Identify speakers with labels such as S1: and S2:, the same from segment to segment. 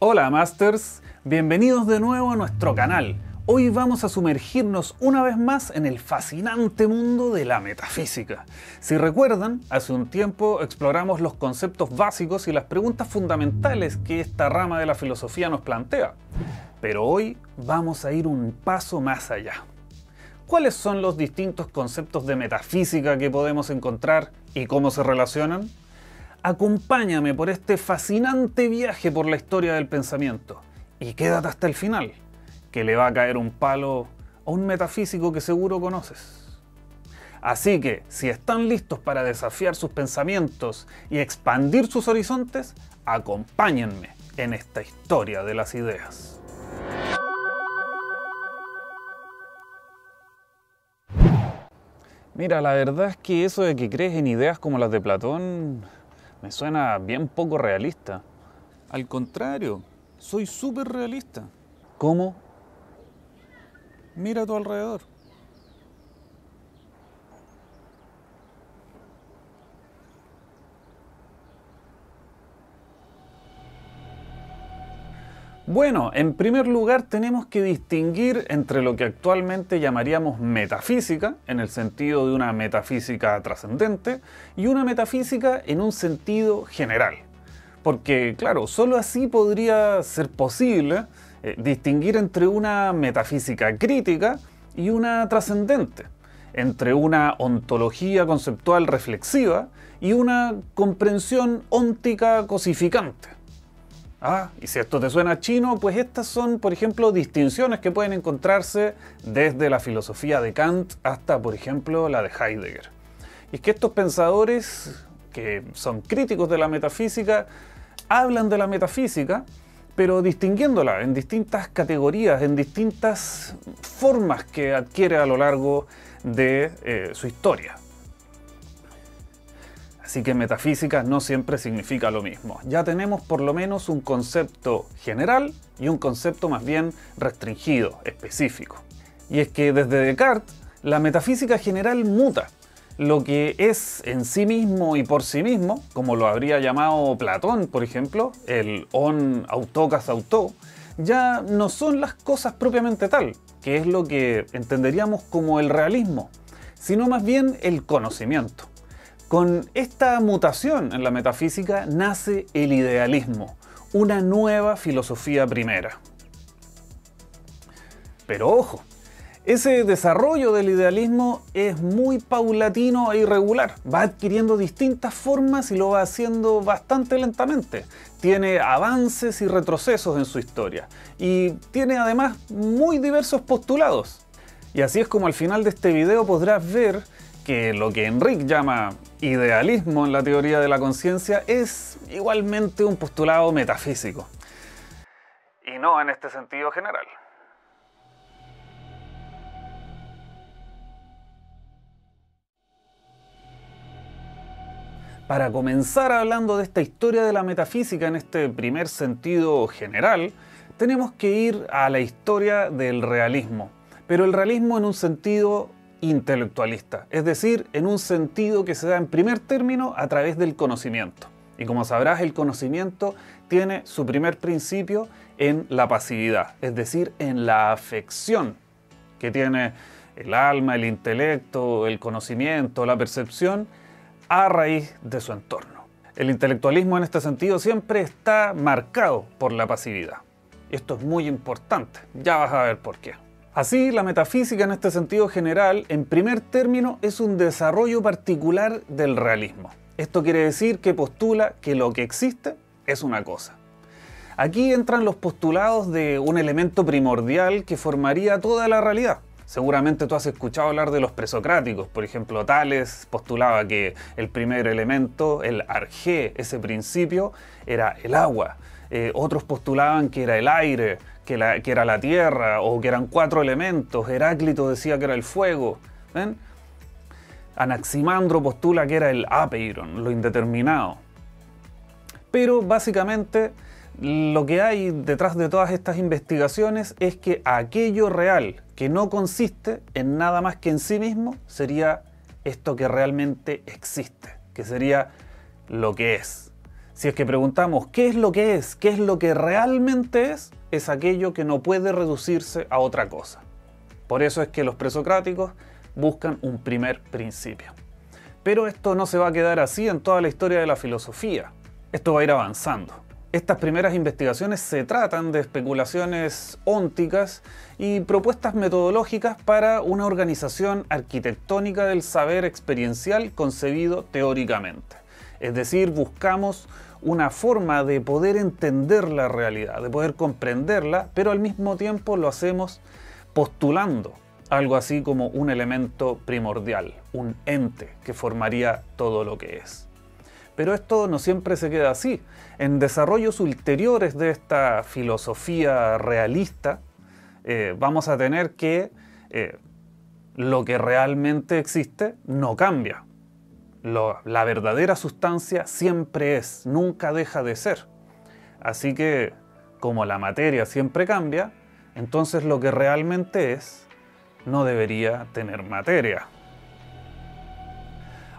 S1: Hola Masters, bienvenidos de nuevo a nuestro canal. Hoy vamos a sumergirnos una vez más en el fascinante mundo de la metafísica. Si recuerdan, hace un tiempo exploramos los conceptos básicos y las preguntas fundamentales que esta rama de la filosofía nos plantea. Pero hoy vamos a ir un paso más allá. ¿Cuáles son los distintos conceptos de metafísica que podemos encontrar y cómo se relacionan? Acompáñame por este fascinante viaje por la historia del pensamiento y quédate hasta el final, que le va a caer un palo a un metafísico que seguro conoces. Así que, si están listos para desafiar sus pensamientos y expandir sus horizontes, acompáñenme en esta historia de las ideas. Mira, la verdad es que eso de que crees en ideas como las de Platón me suena bien poco realista. Al contrario, soy súper realista. ¿Cómo? Mira a tu alrededor. Bueno, en primer lugar tenemos que distinguir entre lo que actualmente llamaríamos metafísica, en el sentido de una metafísica trascendente, y una metafísica en un sentido general. Porque, claro, solo así podría ser posible distinguir entre una metafísica crítica y una trascendente, entre una ontología conceptual reflexiva y una comprensión óntica cosificante. Y si esto te suena chino, pues estas son, por ejemplo, distinciones que pueden encontrarse desde la filosofía de Kant hasta, por ejemplo, la de Heidegger. Y es que estos pensadores, que son críticos de la metafísica, hablan de la metafísica, pero distinguiéndola en distintas categorías, en distintas formas que adquiere a lo largo de su historia. Así que metafísica no siempre significa lo mismo. Ya tenemos por lo menos un concepto general y un concepto más bien restringido, específico. Y es que desde Descartes, la metafísica general muta. Lo que es en sí mismo y por sí mismo, como lo habría llamado Platón, por ejemplo, el on autokas auto, ya no son las cosas propiamente tal, que es lo que entenderíamos como el realismo, sino más bien el conocimiento. Con esta mutación en la metafísica nace el idealismo, una nueva filosofía primera. Pero ojo, ese desarrollo del idealismo es muy paulatino e irregular, va adquiriendo distintas formas y lo va haciendo bastante lentamente. Tiene avances y retrocesos en su historia y tiene además muy diversos postulados. Y así es como al final de este video podrás ver que lo que Enric llama idealismo en la teoría de la conciencia es igualmente un postulado metafísico. Y no en este sentido general. Para comenzar hablando de esta historia de la metafísica en este primer sentido general, tenemos que ir a la historia del realismo, pero el realismo en un sentido intelectualista, es decir, en un sentido que se da en primer término a través del conocimiento. Y como sabrás, el conocimiento tiene su primer principio en la pasividad, es decir, en la afección que tiene el alma, el intelecto, el conocimiento, la percepción a raíz de su entorno. El intelectualismo en este sentido siempre está marcado por la pasividad. Esto es muy importante, ya vas a ver por qué. Así, la metafísica en este sentido general, en primer término, es un desarrollo particular del realismo. Esto quiere decir que postula que lo que existe es una cosa. Aquí entran los postulados de un elemento primordial que formaría toda la realidad. Seguramente tú has escuchado hablar de los presocráticos, por ejemplo, Tales postulaba que el primer elemento, el arjé, ese principio, era el agua. Otros postulaban que era el aire, que era la tierra, o que eran 4 elementos. Heráclito decía que era el fuego. ¿Ven? Anaximandro postula que era el apeiron, lo indeterminado. Pero básicamente lo que hay detrás de todas estas investigaciones es que aquello real que no consiste en nada más que en sí mismo sería esto que realmente existe, que sería lo que es. Si es que preguntamos qué es lo que es, qué es lo que realmente es aquello que no puede reducirse a otra cosa. Por eso es que los presocráticos buscan un primer principio. Pero esto no se va a quedar así en toda la historia de la filosofía. Esto va a ir avanzando. Estas primeras investigaciones se tratan de especulaciones ónticas y propuestas metodológicas para una organización arquitectónica del saber experiencial concebido teóricamente. Es decir, buscamos una forma de poder entender la realidad, de poder comprenderla, pero al mismo tiempo lo hacemos postulando algo así como un elemento primordial, un ente que formaría todo lo que es. Pero esto no siempre se queda así. En desarrollos ulteriores de esta filosofía realista, vamos a tener que lo que realmente existe no cambia. La verdadera sustancia siempre es, nunca deja de ser. Así que, como la materia siempre cambia, entonces lo que realmente es no debería tener materia.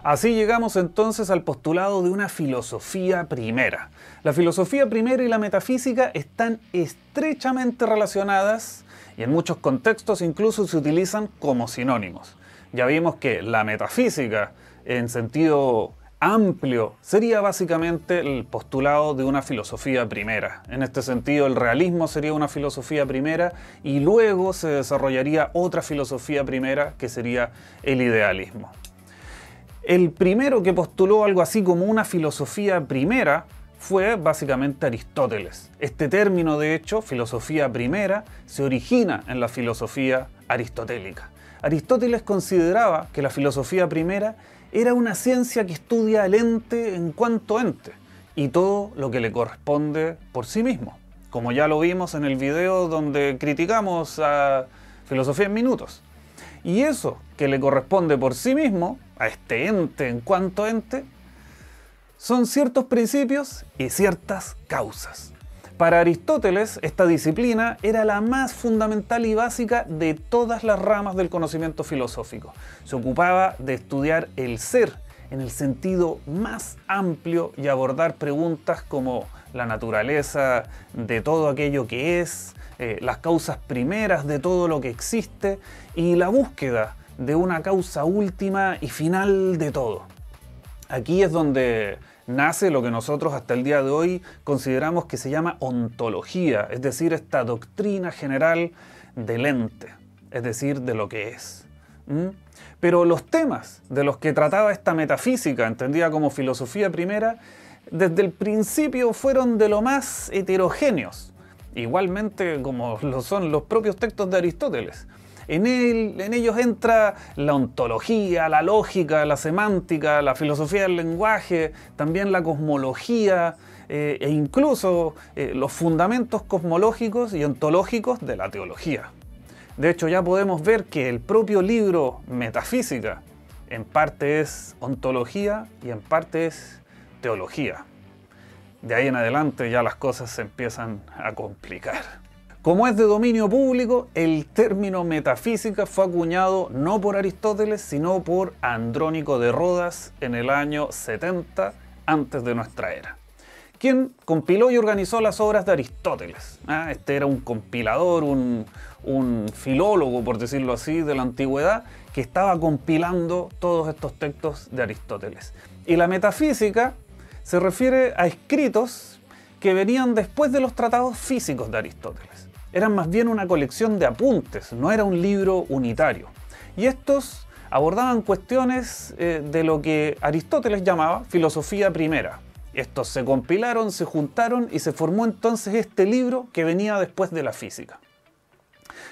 S1: Así llegamos entonces al postulado de una filosofía primera. La filosofía primera y la metafísica están estrechamente relacionadas y en muchos contextos incluso se utilizan como sinónimos. Ya vimos que la metafísica, en sentido amplio, sería básicamente el postulado de una filosofía primera. En este sentido, el realismo sería una filosofía primera y luego se desarrollaría otra filosofía primera que sería el idealismo. El primero que postuló algo así como una filosofía primera fue básicamente Aristóteles. Este término, de hecho, filosofía primera, se origina en la filosofía aristotélica. Aristóteles consideraba que la filosofía primera era una ciencia que estudia al ente en cuanto ente y todo lo que le corresponde por sí mismo, como ya lo vimos en el video donde criticamos a Filosofía en Minutos. Y eso que le corresponde por sí mismo, a este ente en cuanto ente, son ciertos principios y ciertas causas. Para Aristóteles, esta disciplina era la más fundamental y básica de todas las ramas del conocimiento filosófico. Se ocupaba de estudiar el ser en el sentido más amplio y abordar preguntas como la naturaleza de todo aquello que es, las causas primeras de todo lo que existe y la búsqueda de una causa última y final de todo. Aquí es donde nace lo que nosotros hasta el día de hoy consideramos que se llama ontología, es decir, esta doctrina general del ente, es decir, de lo que es. Pero los temas de los que trataba esta metafísica, entendida como filosofía primera, desde el principio fueron de lo más heterogéneos, igualmente como lo son los propios textos de Aristóteles. En ellos entra la ontología, la lógica, la semántica, la filosofía del lenguaje, también la cosmología e incluso los fundamentos cosmológicos y ontológicos de la teología. De hecho, ya podemos ver que el propio libro Metafísica en parte es ontología y en parte es teología. De ahí en adelante ya las cosas se empiezan a complicar. Como es de dominio público, el término metafísica fue acuñado no por Aristóteles, sino por Andrónico de Rodas en el año 70 antes de nuestra era, quien compiló y organizó las obras de Aristóteles. Este era un compilador, un filólogo, por decirlo así, de la antigüedad, que estaba compilando todos estos textos de Aristóteles. Y la metafísica se refiere a escritos que venían después de los tratados físicos de Aristóteles. Eran más bien una colección de apuntes, no era un libro unitario. Y estos abordaban cuestiones de lo que Aristóteles llamaba filosofía primera. Estos se compilaron, se juntaron y se formó entonces este libro que venía después de la física.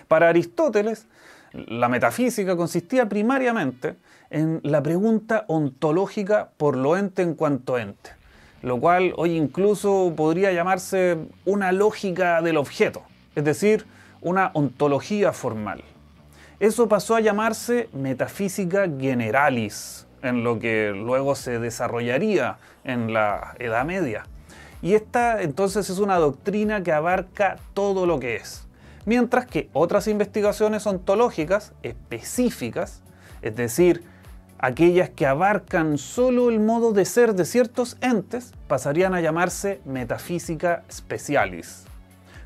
S1: Para Aristóteles, la metafísica consistía primariamente en la pregunta ontológica por lo ente en cuanto ente, lo cual hoy incluso podría llamarse una lógica del objeto, es decir, una ontología formal. Eso pasó a llamarse metafísica generalis, en lo que luego se desarrollaría en la Edad Media. Y esta entonces es una doctrina que abarca todo lo que es. Mientras que otras investigaciones ontológicas específicas, es decir, aquellas que abarcan solo el modo de ser de ciertos entes, pasarían a llamarse metafísica specialis.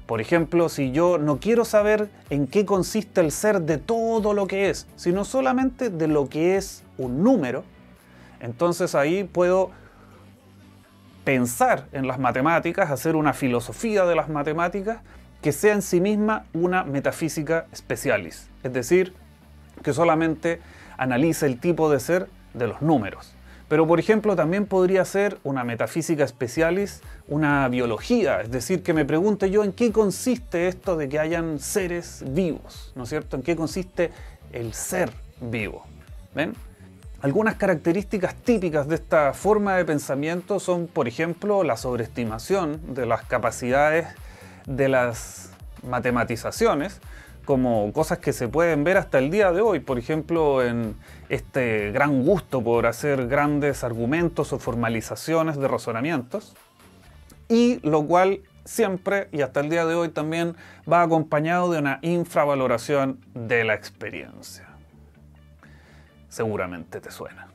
S1: Por ejemplo, si yo no quiero saber en qué consiste el ser de todo lo que es, sino solamente de lo que es un número, entonces ahí puedo pensar en las matemáticas, hacer una filosofía de las matemáticas que sea en sí misma una metafísica specialis, es decir, que solamente analice el tipo de ser de los números. Pero, por ejemplo, también podría ser una metafísica specialis, una biología, es decir, que me pregunte yo en qué consiste esto de que hayan seres vivos, ¿no es cierto? ¿En qué consiste el ser vivo? ¿Ven? Algunas características típicas de esta forma de pensamiento son, por ejemplo, la sobreestimación de las capacidades de las matematizaciones, como cosas que se pueden ver hasta el día de hoy, por ejemplo, en este gran gusto por hacer grandes argumentos o formalizaciones de razonamientos, y lo cual siempre y hasta el día de hoy también va acompañado de una infravaloración de la experiencia. Seguramente te suena.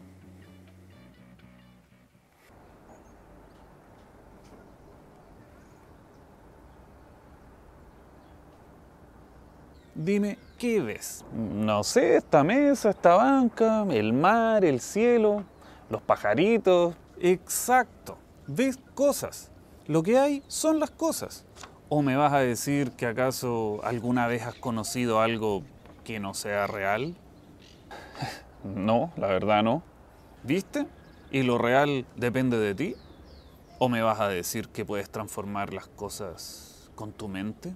S1: Dime, ¿qué ves? No sé, esta mesa, esta banca, el mar, el cielo, los pajaritos. Exacto, ves cosas. Lo que hay son las cosas. ¿O me vas a decir que acaso alguna vez has conocido algo que no sea real? No, la verdad no. ¿Viste? ¿Y lo real depende de ti? ¿O me vas a decir que puedes transformar las cosas con tu mente?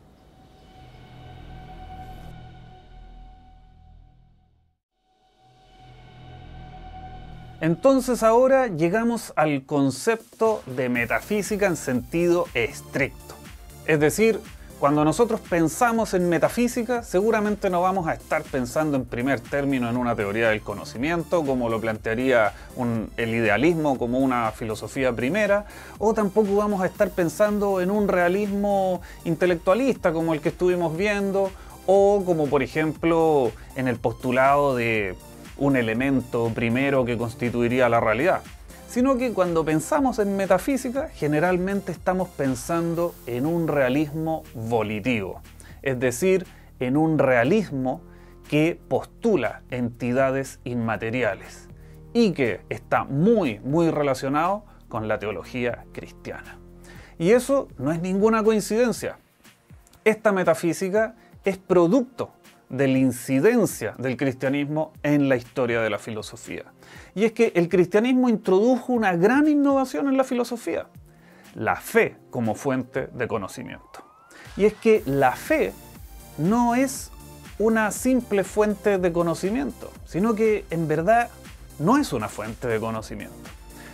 S1: Entonces ahora llegamos al concepto de metafísica en sentido estricto. Es decir, cuando nosotros pensamos en metafísica, seguramente no vamos a estar pensando en primer término en una teoría del conocimiento, como lo plantearía el idealismo como una filosofía primera, o tampoco vamos a estar pensando en un realismo intelectualista como el que estuvimos viendo, o como por ejemplo en el postulado de un elemento primero que constituiría la realidad, sino que cuando pensamos en metafísica generalmente estamos pensando en un realismo volitivo, es decir, en un realismo que postula entidades inmateriales y que está muy relacionado con la teología cristiana. Y eso no es ninguna coincidencia. Esta metafísica es producto de la incidencia del cristianismo en la historia de la filosofía. Y es que el cristianismo introdujo una gran innovación en la filosofía: la fe como fuente de conocimiento. Y es que la fe no es una simple fuente de conocimiento, sino que en verdad no es una fuente de conocimiento.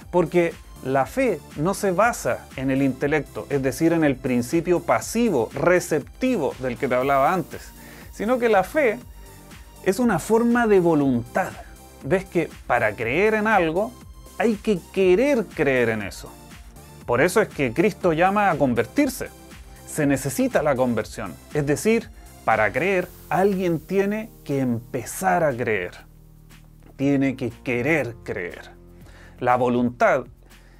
S1: Porque la fe no se basa en el intelecto, es decir, en el principio pasivo, receptivo del que te hablaba antes, sino que la fe es una forma de voluntad. Ves que para creer en algo hay que querer creer en eso. Por eso es que Cristo llama a convertirse. Se necesita la conversión. Es decir, para creer alguien tiene que empezar a creer. Tiene que querer creer. La voluntad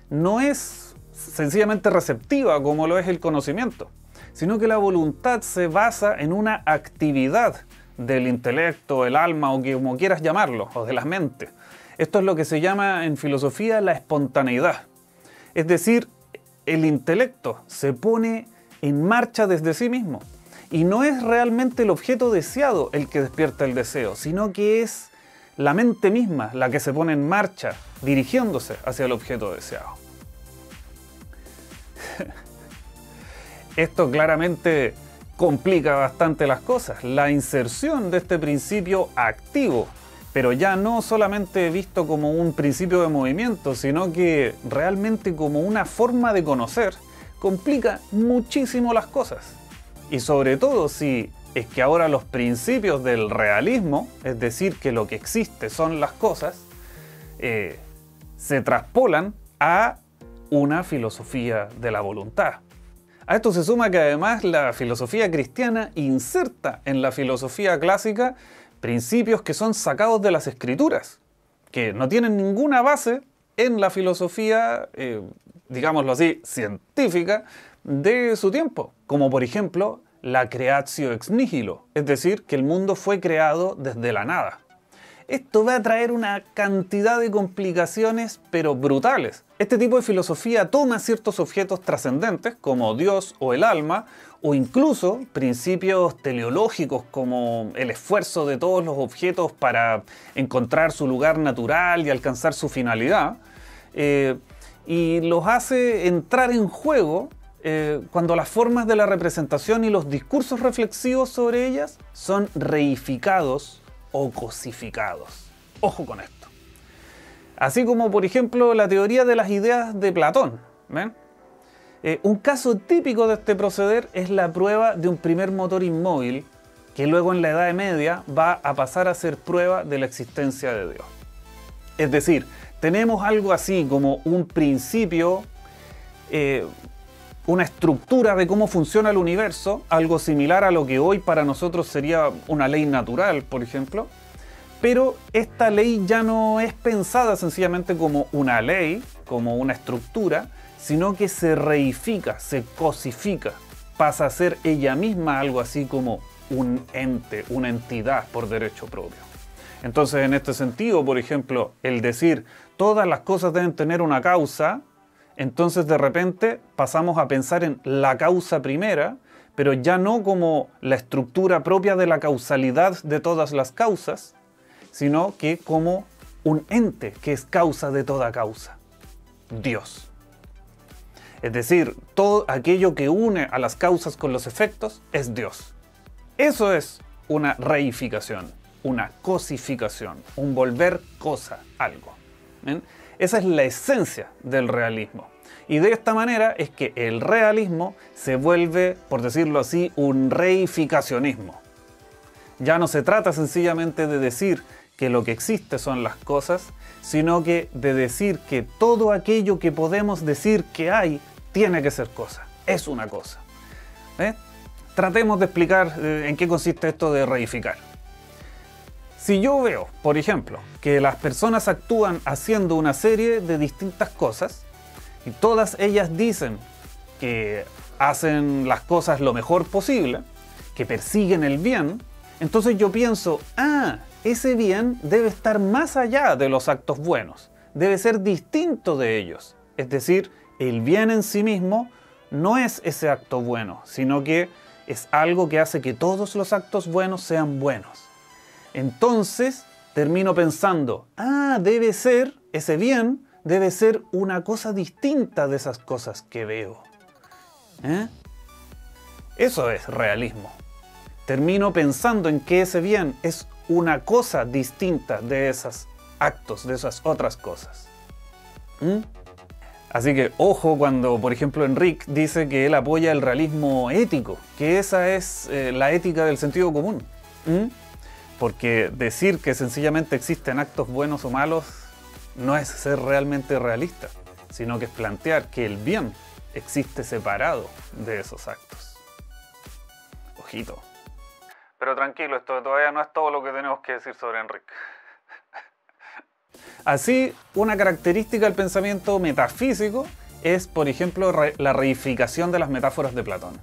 S1: no es sencillamente receptiva como lo es el conocimiento, sino que la voluntad se basa en una actividad del intelecto, el alma o como quieras llamarlo, o de la mente. Esto es lo que se llama en filosofía la espontaneidad. Es decir, el intelecto se pone en marcha desde sí mismo y no es realmente el objeto deseado el que despierta el deseo, sino que es la mente misma la que se pone en marcha dirigiéndose hacia el objeto deseado. Esto claramente complica bastante las cosas. La inserción de este principio activo, pero ya no solamente visto como un principio de movimiento, sino que realmente como una forma de conocer, complica muchísimo las cosas. Y sobre todo si es que ahora los principios del realismo, es decir, que lo que existe son las cosas, se traspolan a una filosofía de la voluntad. A esto se suma que además la filosofía cristiana inserta en la filosofía clásica principios que son sacados de las escrituras. que no tienen ninguna base en la filosofía, digámoslo así, científica de su tiempo, como por ejemplo la creatio ex nihilo, es decir, que el mundo fue creado desde la nada. Esto va a traer una cantidad de complicaciones, pero brutales. Este tipo de filosofía toma ciertos objetos trascendentes, como Dios o el alma, o incluso principios teleológicos, como el esfuerzo de todos los objetos para encontrar su lugar natural y alcanzar su finalidad, y los hace entrar en juego cuando las formas de la representación y los discursos reflexivos sobre ellas son reificados o cosificados. Ojo con esto. Así como, por ejemplo, la teoría de las ideas de Platón. ¿Ven? Un caso típico de este proceder es la prueba de un primer motor inmóvil que luego en la Edad Media va a pasar a ser prueba de la existencia de Dios. Es decir, tenemos algo así como un principio, una estructura de cómo funciona el universo, algo similar a lo que hoy para nosotros sería una ley natural, por ejemplo, pero esta ley ya no es pensada sencillamente como una ley, como una estructura, sino que se reifica, se cosifica, pasa a ser ella misma algo así como un ente, una entidad por derecho propio. Entonces, en este sentido, por ejemplo, el decir todas las cosas deben tener una causa, entonces de repente pasamos a pensar en la causa primera, pero ya no como la estructura propia de la causalidad de todas las causas, sino que como un ente que es causa de toda causa, Dios. Es decir, todo aquello que une a las causas con los efectos es Dios. Eso es una reificación, una cosificación, un volver cosa, algo. ¿Ven? Esa es la esencia del realismo. Y de esta manera es que el realismo se vuelve, por decirlo así, un reificacionismo. Ya no se trata sencillamente de decir que lo que existe son las cosas, sino que de decir que todo aquello que podemos decir que hay tiene que ser cosa, es una cosa. Tratemos de explicar en qué consiste esto de reificar. Si yo veo, por ejemplo, que las personas actúan haciendo una serie de distintas cosas y todas ellas dicen que hacen las cosas lo mejor posible, que persiguen el bien, entonces yo pienso, ese bien debe estar más allá de los actos buenos, debe ser distinto de ellos. Es decir, el bien en sí mismo no es ese acto bueno, sino que es algo que hace que todos los actos buenos sean buenos. Entonces termino pensando, debe ser, ese bien debe ser una cosa distinta de esas cosas que veo. Eso es realismo. Termino pensando en que ese bien es una cosa distinta de esos actos, de esas otras cosas. Así que ojo cuando, por ejemplo, Enrique dice que él apoya el realismo ético, que esa es la ética del sentido común. Porque decir que sencillamente existen actos buenos o malos no es ser realmente realista, sino que es plantear que el bien existe separado de esos actos. Ojito. Pero tranquilo, esto todavía no es todo lo que tenemos que decir sobre Enrique. Así, una característica del pensamiento metafísico es, por ejemplo, la reificación de las metáforas de Platón.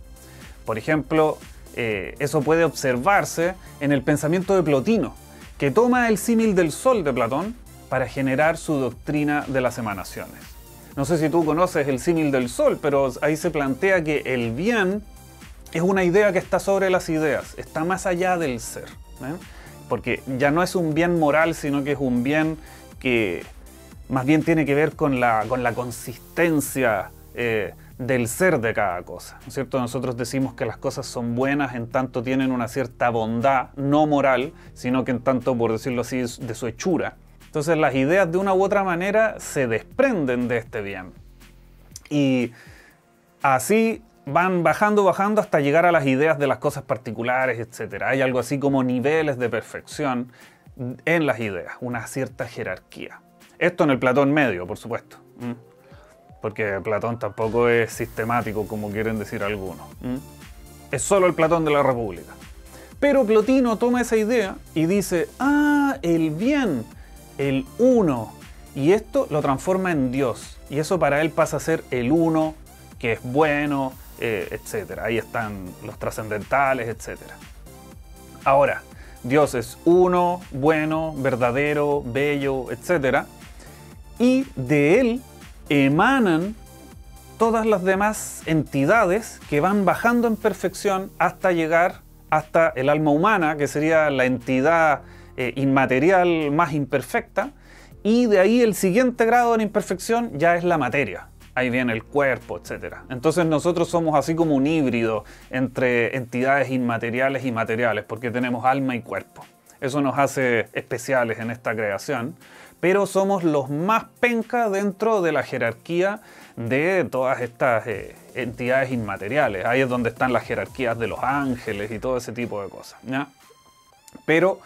S1: Por ejemplo, eso puede observarse en el pensamiento de Plotino, que toma el símil del sol de Platón para generar su doctrina de las emanaciones. No sé si tú conoces el símil del sol, pero ahí se plantea que el bien es una idea que está sobre las ideas, está más allá del ser. Porque ya no es un bien moral, sino que es un bien que más bien tiene que ver con la consistencia del ser de cada cosa, ¿no es cierto? Nosotros decimos que las cosas son buenas en tanto tienen una cierta bondad, no moral, sino que en tanto, por decirlo así, de su hechura. Entonces las ideas de una u otra manera se desprenden de este bien. Y así van bajando hasta llegar a las ideas de las cosas particulares, etc. Hay algo así como niveles de perfección en las ideas, una cierta jerarquía. Esto en el Platón medio, por supuesto. Porque Platón tampoco es sistemático, como quieren decir algunos. Es solo el Platón de la República. Pero Plotino toma esa idea y dice, el bien el uno. Y esto lo transforma en Dios. Y eso para él pasa a ser el uno, que es bueno, etc. Ahí están los trascendentales, etc. Ahora, Dios es uno, bueno, verdadero, bello, etc. Y de él emanan todas las demás entidades que van bajando en perfección hasta llegar hasta el alma humana, que sería la entidad inmaterial más imperfecta, y de ahí el siguiente grado de imperfección ya es la materia. Ahí viene el cuerpo, etc. Entonces nosotros somos así como un híbrido entre entidades inmateriales y materiales, porque tenemos alma y cuerpo. Eso nos hace especiales en esta creación, pero somos los más penca dentro de la jerarquía de todas estas entidades inmateriales. Ahí es donde están las jerarquías de los ángeles y todo ese tipo de cosas, ¿ya? Pero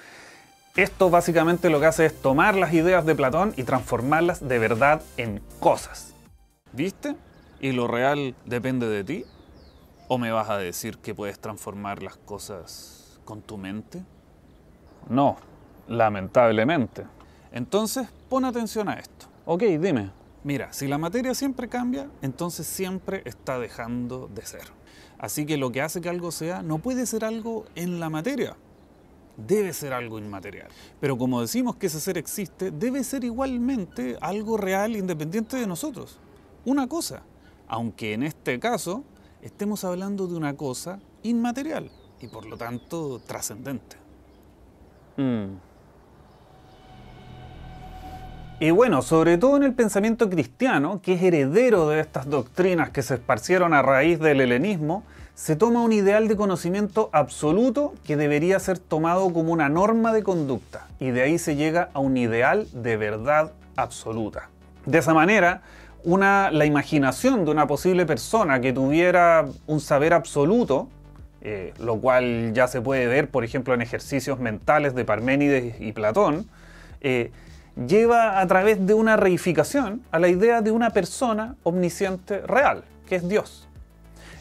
S1: esto básicamente lo que hace es tomar las ideas de Platón y transformarlas de verdad en cosas. ¿Viste? ¿Y lo real depende de ti? ¿O me vas a decir que puedes transformar las cosas con tu mente? No, lamentablemente. Entonces, pon atención a esto. Ok, dime. Mira, si la materia siempre cambia, entonces siempre está dejando de ser. Así que lo que hace que algo sea, no puede ser algo en la materia. Debe ser algo inmaterial. Pero como decimos que ese ser existe, debe ser igualmente algo real independiente de nosotros. Una cosa, aunque en este caso estemos hablando de una cosa inmaterial y por lo tanto trascendente. Y bueno, sobre todo en el pensamiento cristiano, que es heredero de estas doctrinas que se esparcieron a raíz del helenismo, se toma un ideal de conocimiento absoluto que debería ser tomado como una norma de conducta, y de ahí se llega a un ideal de verdad absoluta. De esa manera, la imaginación de una posible persona que tuviera un saber absoluto, lo cual ya se puede ver, por ejemplo, en ejercicios mentales de Parménides y Platón, lleva a través de una reificación a la idea de una persona omnisciente real, que es Dios.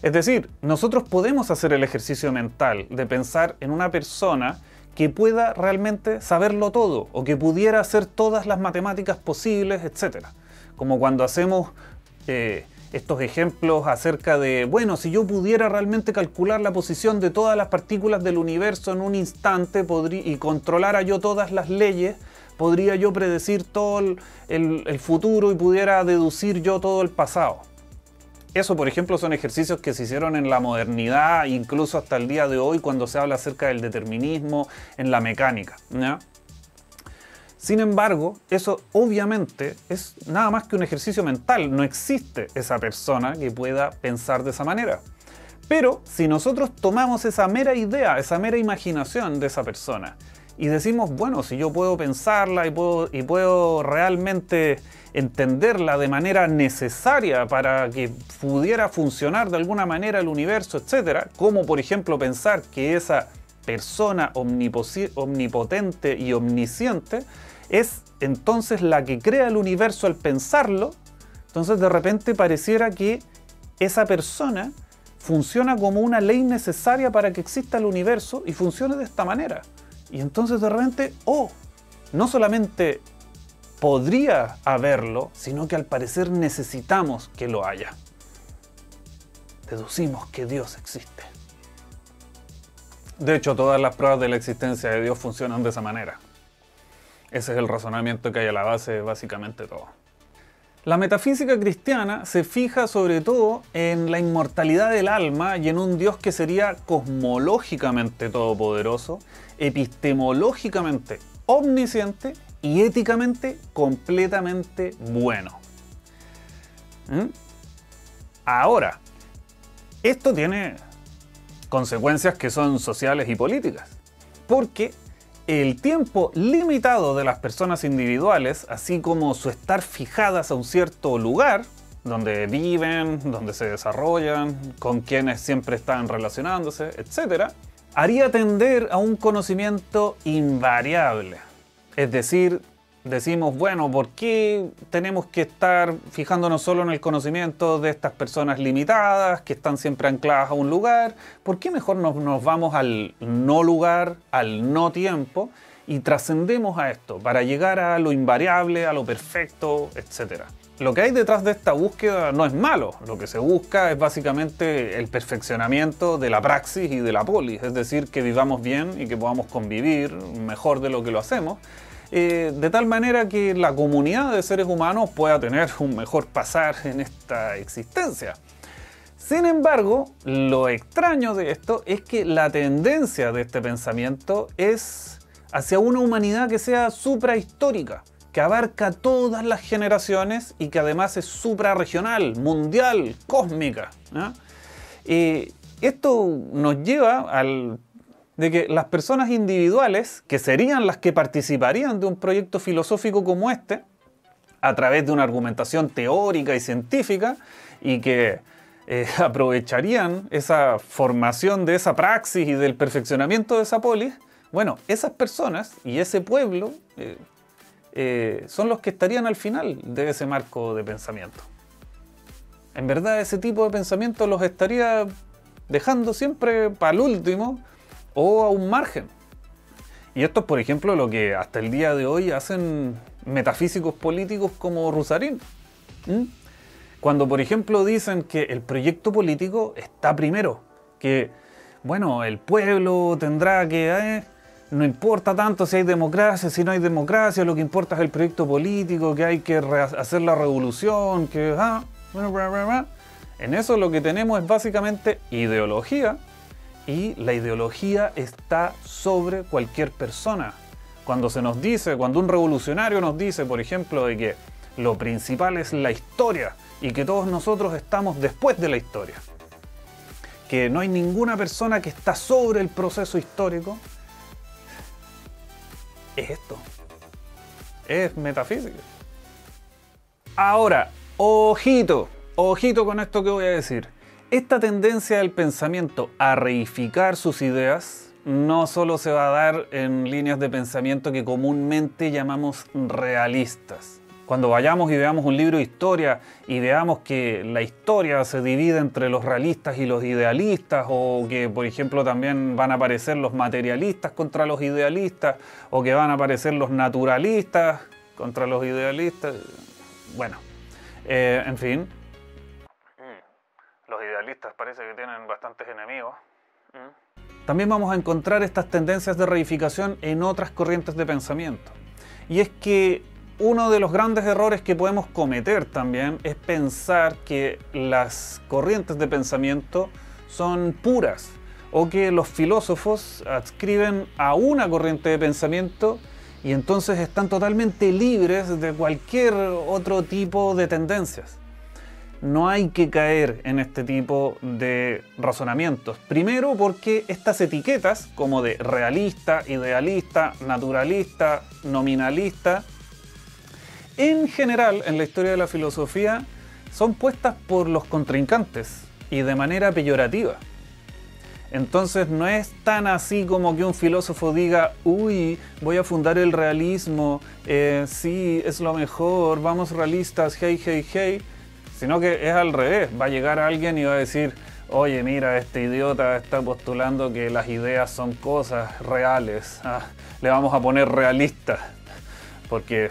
S1: Es decir, nosotros podemos hacer el ejercicio mental de pensar en una persona que pueda realmente saberlo todo, o que pudiera hacer todas las matemáticas posibles, etc. Como cuando hacemos estos ejemplos acerca de, bueno, si yo pudiera realmente calcular la posición de todas las partículas del universo en un instante y controlara yo todas las leyes, podría yo predecir todo el futuro y pudiera deducir yo todo el pasado. Eso, por ejemplo, son ejercicios que se hicieron en la modernidad, incluso hasta el día de hoy, cuando se habla acerca del determinismo en la mecánica, ¿ya? Sin embargo, eso obviamente es nada más que un ejercicio mental. No existe esa persona que pueda pensar de esa manera. Pero si nosotros tomamos esa mera idea, esa mera imaginación de esa persona, y decimos, bueno, si yo puedo pensarla y puedo realmente entenderla de manera necesaria para que pudiera funcionar de alguna manera el universo, etc., como por ejemplo pensar que esa persona omnipotente y omnisciente es entonces la que crea el universo al pensarlo, entonces de repente pareciera que esa persona funciona como una ley necesaria para que exista el universo y funcione de esta manera. Y entonces de repente, no solamente podría haberlo, sino que al parecer necesitamos que lo haya. Deducimos que Dios existe. De hecho, todas las pruebas de la existencia de Dios funcionan de esa manera. Ese es el razonamiento que hay a la base de básicamente todo. La metafísica cristiana se fija sobre todo en la inmortalidad del alma y en un Dios que sería cosmológicamente todopoderoso, epistemológicamente omnisciente y éticamente completamente bueno. Ahora, esto tiene consecuencias que son sociales y políticas, porque el tiempo limitado de las personas individuales, así como su estar fijadas a un cierto lugar, donde viven, donde se desarrollan, con quienes siempre están relacionándose, etc., haría tender a un conocimiento invariable. Es decir, decimos, bueno, ¿por qué tenemos que estar fijándonos solo en el conocimiento de estas personas limitadas, que están siempre ancladas a un lugar? ¿Por qué mejor nos vamos al no lugar, al no tiempo, y trascendemos a esto para llegar a lo invariable, a lo perfecto, etc. Lo que hay detrás de esta búsqueda no es malo, lo que se busca es básicamente el perfeccionamiento de la praxis y de la polis, es decir, que vivamos bien y que podamos convivir mejor de lo que lo hacemos, de tal manera que la comunidad de seres humanos pueda tener un mejor pasar en esta existencia. Sin embargo, lo extraño de esto es que la tendencia de este pensamiento es hacia una humanidad que sea suprahistórica, que abarca todas las generaciones y que además es suprarregional, mundial, cósmica, ¿no? Esto nos lleva de que las personas individuales, que serían las que participarían de un proyecto filosófico como este, a través de una argumentación teórica y científica, y que aprovecharían esa formación de esa praxis y del perfeccionamiento de esa polis, bueno, esas personas y ese pueblo son los que estarían al final de ese marco de pensamiento. En verdad, ese tipo de pensamiento los estaría dejando siempre para el último o a un margen. Y esto es, por ejemplo, lo que hasta el día de hoy hacen metafísicos políticos como Rusarín. Cuando, por ejemplo, dicen que el proyecto político está primero, que, bueno, el pueblo tendrá que... no importa tanto si hay democracia, si no hay democracia, lo que importa es el proyecto político, que hay que hacer la revolución, que... En eso lo que tenemos es básicamente ideología, y la ideología está sobre cualquier persona. Cuando se nos dice, cuando un revolucionario nos dice, por ejemplo, de que lo principal es la historia y que todos nosotros estamos después de la historia, que no hay ninguna persona que está sobre el proceso histórico, es esto. Es metafísica. Ahora, ojito con esto que voy a decir. Esta tendencia del pensamiento a reificar sus ideas no solo se va a dar en líneas de pensamiento que comúnmente llamamos realistas. Cuando vayamos y veamos un libro de historia y veamos que la historia se divide entre los realistas y los idealistas, o que, por ejemplo, también van a aparecer los materialistas contra los idealistas, o que van a aparecer los naturalistas contra los idealistas, bueno, en fin. Los idealistas parece que tienen bastantes enemigos. También vamos a encontrar estas tendencias de reificación en otras corrientes de pensamiento. Y es que uno de los grandes errores que podemos cometer también es pensar que las corrientes de pensamiento son puras, o que los filósofos adscriben a una corriente de pensamiento y entonces están totalmente libres de cualquier otro tipo de tendencias. No hay que caer en este tipo de razonamientos. Primero porque estas etiquetas, como de realista, idealista, naturalista, nominalista, en general en la historia de la filosofía son puestas por los contrincantes y de manera peyorativa. Entonces no es tan así como que un filósofo diga, uy, voy a fundar el realismo, sí, es lo mejor, vamos realistas, hey, hey, hey. Sino que es al revés, va a llegar alguien y va a decir, oye, mira, este idiota está postulando que las ideas son cosas reales, le vamos a poner realista, porque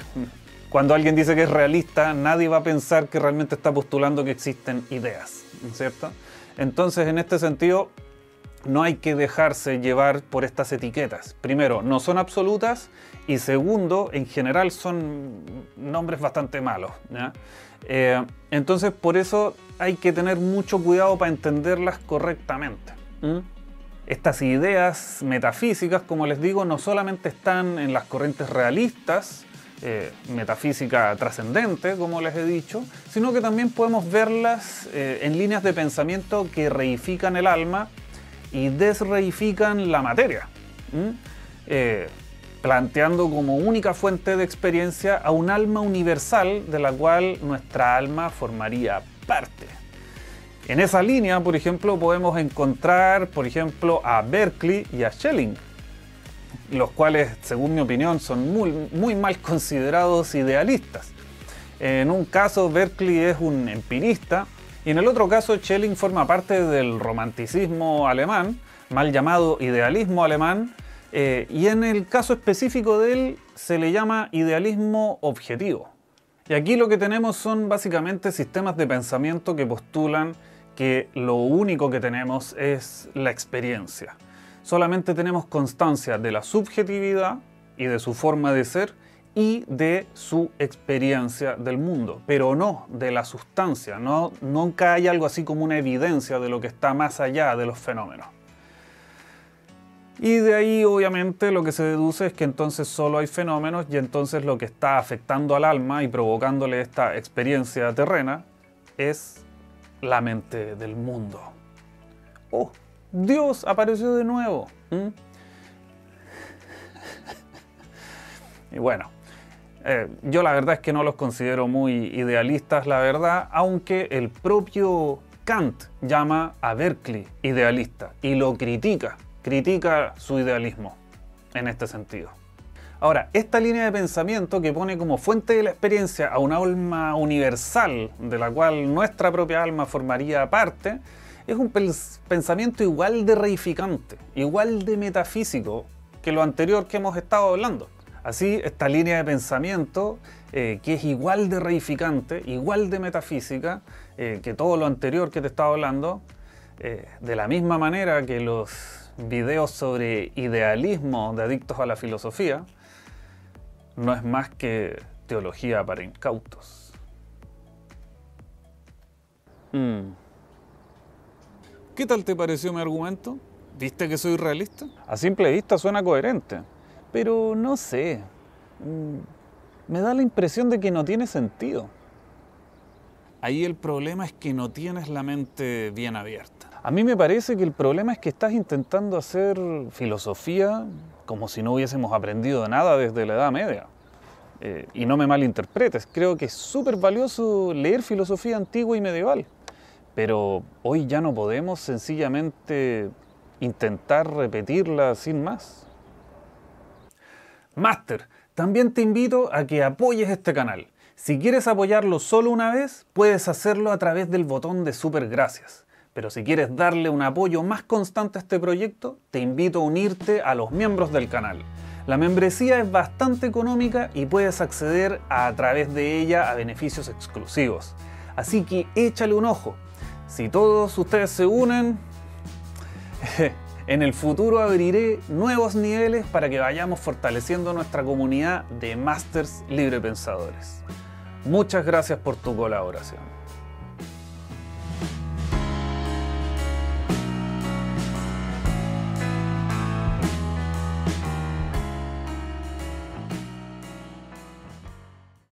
S1: cuando alguien dice que es realista, nadie va a pensar que realmente está postulando que existen ideas, ¿cierto? Entonces, en este sentido, no hay que dejarse llevar por estas etiquetas. Primero, no son absolutas, y segundo, en general son nombres bastante malos, ¿ya? Entonces, por eso hay que tener mucho cuidado para entenderlas correctamente. Estas ideas metafísicas, como les digo, no solamente están en las corrientes realistas, metafísica trascendente, como les he dicho, sino que también podemos verlas en líneas de pensamiento que reifican el alma y desreifican la materia, planteando como única fuente de experiencia a un alma universal de la cual nuestra alma formaría parte. En esa línea, por ejemplo, podemos encontrar, por ejemplo, a Berkeley y a Schelling, los cuales, según mi opinión, son muy mal considerados idealistas. En un caso, Berkeley es un empirista, y en el otro caso, Schelling forma parte del romanticismo alemán, mal llamado idealismo alemán, Y en el caso específico de él se le llama idealismo objetivo. Y aquí lo que tenemos son básicamente sistemas de pensamiento que postulan que lo único que tenemos es la experiencia. Solamente tenemos constancia de la subjetividad y de su forma de ser y de su experiencia del mundo, pero no de la sustancia. Nunca hay algo así como una evidencia de lo que está más allá de los fenómenos. Y de ahí obviamente lo que se deduce es que entonces solo hay fenómenos y entonces lo que está afectando al alma y provocándole esta experiencia terrena es la mente del mundo. ¡Oh! Dios apareció de nuevo. Y bueno, yo la verdad es que no los considero muy idealistas, la verdad, aunque el propio Kant llama a Berkeley idealista y lo critica su idealismo en este sentido. Ahora, esta línea de pensamiento que pone como fuente de la experiencia a un alma universal, de la cual nuestra propia alma formaría parte, es un pensamiento igual de reificante, igual de metafísico que lo anterior que hemos estado hablando. Así, esta línea de pensamiento, que es igual de reificante, igual de metafísica que todo lo anterior que te estaba hablando, de la misma manera que los videos sobre idealismo de adictos a la filosofía, no es más que teología para incautos. ¿Qué tal te pareció mi argumento? ¿Viste que soy realista? A simple vista suena coherente, pero no sé. Me da la impresión de que no tiene sentido. Ahí el problema es que no tienes la mente bien abierta. A mí me parece que el problema es que estás intentando hacer filosofía como si no hubiésemos aprendido nada desde la Edad Media. Y no me malinterpretes, creo que es súper valioso leer filosofía antigua y medieval. Pero hoy ya no podemos sencillamente intentar repetirla sin más. Máster, también te invito a que apoyes este canal. Si quieres apoyarlo solo una vez, puedes hacerlo a través del botón de super gracias. Pero si quieres darle un apoyo más constante a este proyecto, te invito a unirte a los miembros del canal. La membresía es bastante económica y puedes acceder a través de ella a beneficios exclusivos. Así que échale un ojo. Si todos ustedes se unen, en el futuro abriré nuevos niveles para que vayamos fortaleciendo nuestra comunidad de Masters Librepensadores. Muchas gracias por tu colaboración.